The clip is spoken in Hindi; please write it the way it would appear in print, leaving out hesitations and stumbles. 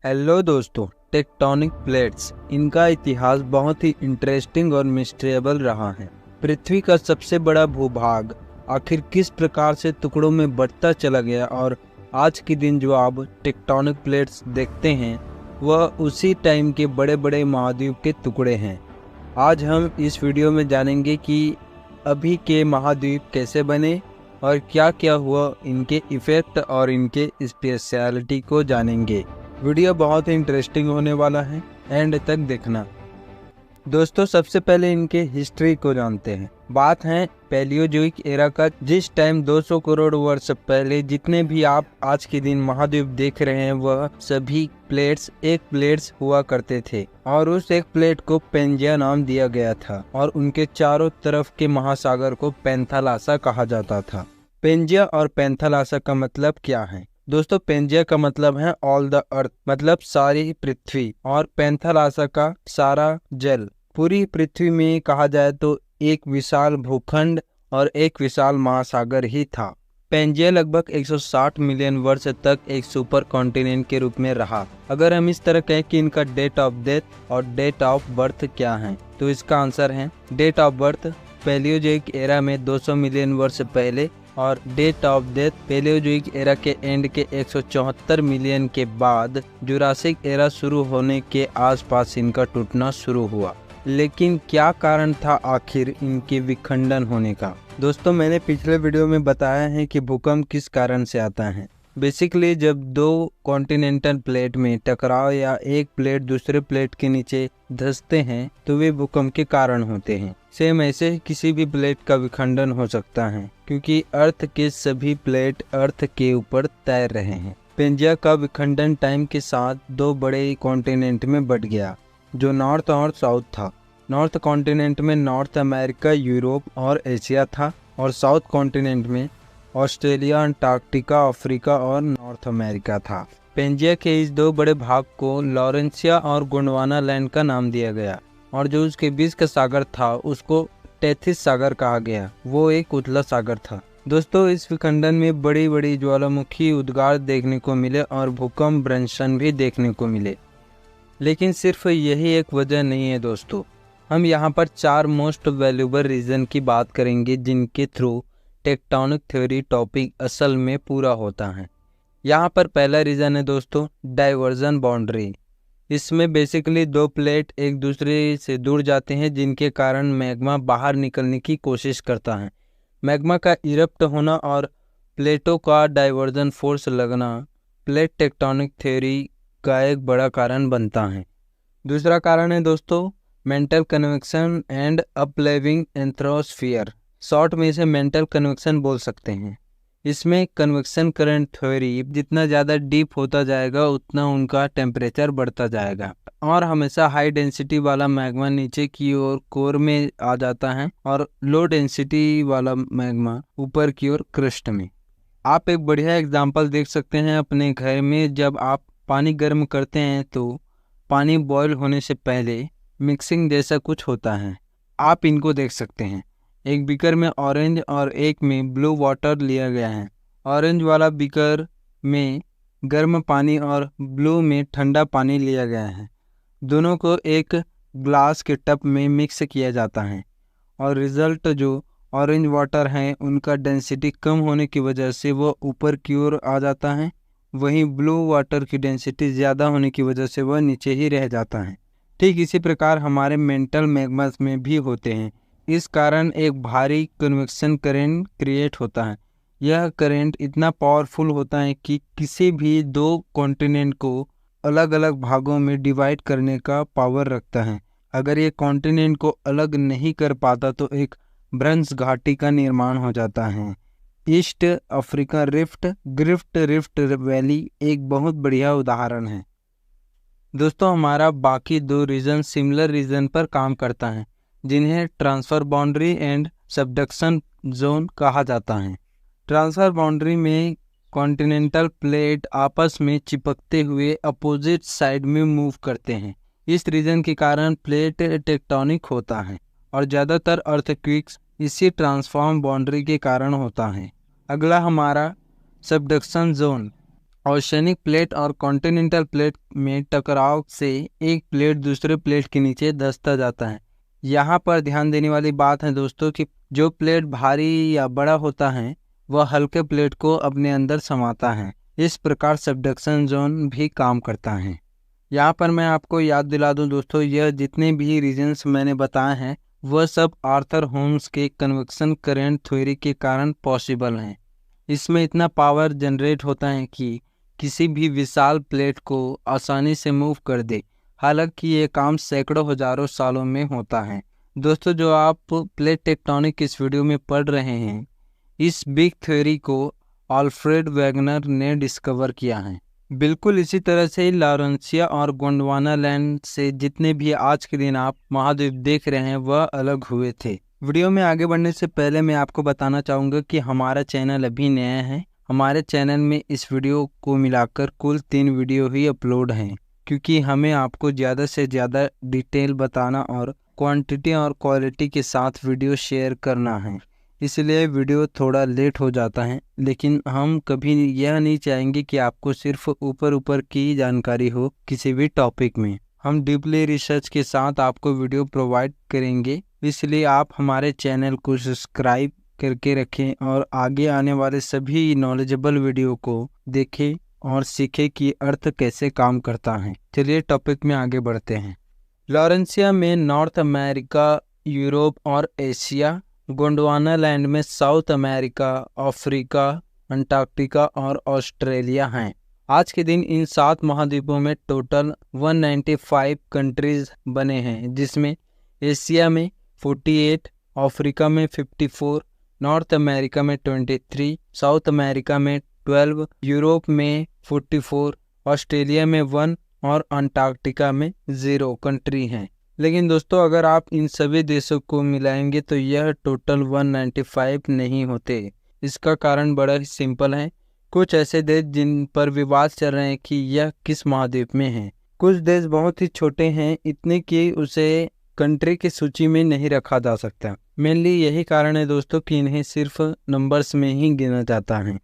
हेलो दोस्तों, टेक्टोनिक प्लेट्स इनका इतिहास बहुत ही इंटरेस्टिंग और मिस्ट्रिएबल रहा है। पृथ्वी का सबसे बड़ा भूभाग आखिर किस प्रकार से टुकड़ों में बढ़ता चला गया और आज के दिन जो आप टेक्टोनिक प्लेट्स देखते हैं वह उसी टाइम के बड़े बड़े महाद्वीप के टुकड़े हैं। आज हम इस वीडियो में जानेंगे कि अभी के महाद्वीप कैसे बने और क्या क्या हुआ, इनके इफेक्ट और इनके स्पेशलिटी को जानेंगे। वीडियो बहुत ही इंटरेस्टिंग होने वाला है, एंड तक देखना। दोस्तों, सबसे पहले इनके हिस्ट्री को जानते हैं। बात है पैलियोजोइक एरा का, जिस टाइम 200 करोड़ वर्ष पहले जितने भी आप आज के दिन महाद्वीप देख रहे हैं वह सभी प्लेट्स एक प्लेट्स हुआ करते थे और उस एक प्लेट को पेंजिया नाम दिया गया था और उनके चारों तरफ के महासागर को पेंथालासा कहा जाता था। पेंजिया और पेंथालासा का मतलब क्या है? दोस्तों, पेंजिया का मतलब है ऑल द अर्थ, मतलब सारी पृथ्वी, और पेंथालासा का सारा जल। पूरी पृथ्वी में कहा जाए तो एक विशाल भूखंड और एक विशाल महासागर ही था। पेंजिया लगभग 160 मिलियन वर्ष तक एक सुपर कॉन्टिनेंट के रूप में रहा। अगर हम इस तरह कहें कि इनका डेट ऑफ डेथ और डेट ऑफ बर्थ क्या है, तो इसका आंसर है date of birth Palaeozoic era में 200 मिलियन वर्ष पहले और date of death Palaeozoic era के एंड के 174 मिलियन के बाद जुरासिक एरा शुरू होने के आसपास इनका टूटना शुरू हुआ। लेकिन क्या कारण था आखिर इनके विखंडन होने का? दोस्तों, मैंने पिछले वीडियो में बताया है कि भूकंप किस कारण से आता है। बेसिकली जब दो कॉन्टिनेंटल प्लेट में टकराव या एक प्लेट दूसरे प्लेट के नीचे धंसते हैं तो वे भूकंप के कारण होते हैं। सेम ऐसे किसी भी प्लेट का विखंडन हो सकता है क्योंकि अर्थ के सभी प्लेट अर्थ के ऊपर तैर रहे हैं। पेंजिया का विखंडन टाइम के साथ दो बड़े कॉन्टिनेंट में बट गया जो नॉर्थ और साउथ था। नॉर्थ कॉन्टिनेंट में नॉर्थ अमेरिका, यूरोप और एशिया था और साउथ कॉन्टिनेंट में ऑस्ट्रेलिया, अंटार्कटिका, अफ्रीका और नॉर्थ अमेरिका था। पेंजिया के इस दो बड़े भाग को लॉरेंसिया और गोंडवाना लैंड का नाम दिया गया और जो उसके बीच का सागर था उसको टेथिस सागर कहा गया। वो एक उथला सागर था। दोस्तों, इस विखंडन में बड़ी बड़ी ज्वालामुखी उद्गार देखने को मिले और भूकंप भ्रंशन भी देखने को मिले। लेकिन सिर्फ यही एक वजह नहीं है दोस्तों। हम यहाँ पर 4 मोस्ट वैल्यूएबल रीजन की बात करेंगे जिनके थ्रू टेक्टोनिक थ्योरी टॉपिक असल में पूरा होता है। यहाँ पर पहला रीजन है दोस्तों डाइवर्जन बाउंड्री। इसमें बेसिकली दो प्लेट एक दूसरे से दूर जाते हैं जिनके कारण मैग्मा बाहर निकलने की कोशिश करता है। मैग्मा का इरप्ट होना और प्लेटों का डाइवर्जन फोर्स लगना प्लेट टेक्टोनिक थ्योरी का एक बड़ा कारण बनता है। दूसरा कारण है दोस्तों मेंटल कन्वेक्शन एंड अपलेविंग एंथ्रोस्फीयर। शॉर्ट में इसे मेंटल कन्वेक्शन बोल सकते हैं। इसमें कन्वेक्शन करंट थ्योरी जितना ज़्यादा डीप होता जाएगा उतना उनका टेम्परेचर बढ़ता जाएगा और हमेशा हाई डेंसिटी वाला मैग्मा नीचे की ओर कोर में आ जाता है और लो डेंसिटी वाला मैग्मा ऊपर की ओर क्रस्ट में। आप एक बढ़िया एग्जांपल देख सकते हैं अपने घर में। जब आप पानी गर्म करते हैं तो पानी बॉयल होने से पहले मिक्सिंग जैसा कुछ होता है। आप इनको देख सकते हैं। एक बीकर में ऑरेंज और एक में ब्लू वाटर लिया गया है। ऑरेंज वाला बीकर में गर्म पानी और ब्लू में ठंडा पानी लिया गया है। दोनों को एक ग्लास के टब में मिक्स किया जाता है और रिजल्ट जो ऑरेंज वाटर है उनका डेंसिटी कम होने की वजह से वो ऊपर की ओर आ जाता है, वहीं ब्लू वाटर की डेंसिटी ज़्यादा होने की वजह से वह नीचे ही रह जाता है। ठीक इसी प्रकार हमारे मेंटल मैग्मास में भी होते हैं। इस कारण एक भारी कन्वेक्शन करंट क्रिएट होता है। यह करंट इतना पावरफुल होता है कि किसी भी दो कॉन्टिनेंट को अलग अलग भागों में डिवाइड करने का पावर रखता है। अगर ये कॉन्टिनेंट को अलग नहीं कर पाता तो एक ब्रंश घाटी का निर्माण हो जाता है। ईस्ट अफ्रीका रिफ्ट वैली एक बहुत बढ़िया उदाहरण है। दोस्तों, हमारा बाकी दो रीजन सिमिलर रीजन पर काम करता है जिन्हें transfer boundary and subduction zone कहा जाता है। ट्रांसफर बाउंड्री में कॉन्टिनेंटल प्लेट आपस में चिपकते हुए अपोजिट साइड में मूव करते हैं। इस रीजन के कारण प्लेट टेक्टोनिक होता है और ज़्यादातर अर्थक्वेक्स इसी ट्रांसफॉर्म बाउंड्री के कारण होता है। अगला हमारा सबडक्शन जोन ओशनिक प्लेट और कॉन्टिनेंटल प्लेट में टकराव से एक प्लेट दूसरे प्लेट के नीचे धंसता जाता है। यहाँ पर ध्यान देने वाली बात है दोस्तों कि जो प्लेट भारी या बड़ा होता है वह हल्के प्लेट को अपने अंदर समाता है। इस प्रकार सबडक्शन जोन भी काम करता है। यहाँ पर मैं आपको याद दिला दूं दोस्तों, यह जितने भी रीजन्स मैंने बताए हैं वह सब आर्थर होम्स के कन्वेक्शन करंट थ्योरी के कारण पॉसिबल हैं। इसमें इतना पावर जनरेट होता है कि किसी भी विशाल प्लेट को आसानी से मूव कर दे। हालांकि ये काम सैकड़ों हजारों सालों में होता है। दोस्तों, जो आप प्लेट टेक्टोनिक इस वीडियो में पढ़ रहे हैं, इस बिग थ्योरी को अल्फ्रेड वेगनर ने डिस्कवर किया है। बिल्कुल इसी तरह से लॉरेंसिया और गोंडवाना लैंड से जितने भी आज के दिन आप महाद्वीप देख रहे हैं वह अलग हुए थे। वीडियो में आगे बढ़ने से पहले मैं आपको बताना चाहूँगा कि हमारा चैनल अभी नया है। हमारे चैनल में इस वीडियो को मिलाकर कुल 3 वीडियो ही अपलोड हैं, क्योंकि हमें आपको ज़्यादा से ज़्यादा डिटेल बताना और क्वांटिटी और क्वालिटी के साथ वीडियो शेयर करना है। इसलिए वीडियो थोड़ा लेट हो जाता है, लेकिन हम कभी यह नहीं चाहेंगे कि आपको सिर्फ ऊपर ऊपर की जानकारी हो किसी भी टॉपिक में। हम डीपली रिसर्च के साथ आपको वीडियो प्रोवाइड करेंगे। इसलिए आप हमारे चैनल को सब्सक्राइब करके रखें और आगे आने वाले सभी नॉलेजेबल वीडियो को देखें और सीखें कि अर्थ कैसे काम करता है। चलिए टॉपिक में आगे बढ़ते हैं। लॉरेंसिया में नॉर्थ अमेरिका, यूरोप और एशिया, गोंडवाना लैंड में साउथ अमेरिका, अफ्रीका, अंटार्कटिका और ऑस्ट्रेलिया हैं। आज के दिन इन 7 महाद्वीपों में टोटल 195 कंट्रीज बने हैं, जिसमें एशिया में 48, अफ्रीका में 54, नॉर्थ अमेरिका में 23, साउथ अमेरिका में 12, यूरोप में 44, ऑस्ट्रेलिया में 1 और अंटार्कटिका में 0 कंट्री हैं। लेकिन दोस्तों, अगर आप इन सभी देशों को मिलाएंगे तो यह टोटल 195 नहीं होते। इसका कारण बड़ा ही सिंपल है। कुछ ऐसे देश जिन पर विवाद चल रहे हैं कि यह किस महाद्वीप में है। कुछ देश बहुत ही छोटे हैं, इतने कि उसे कंट्री की सूची में नहीं रखा जा सकता। मेनली यही कारण है दोस्तों कि इन्हें सिर्फ नंबर्स में ही गिना जाता है।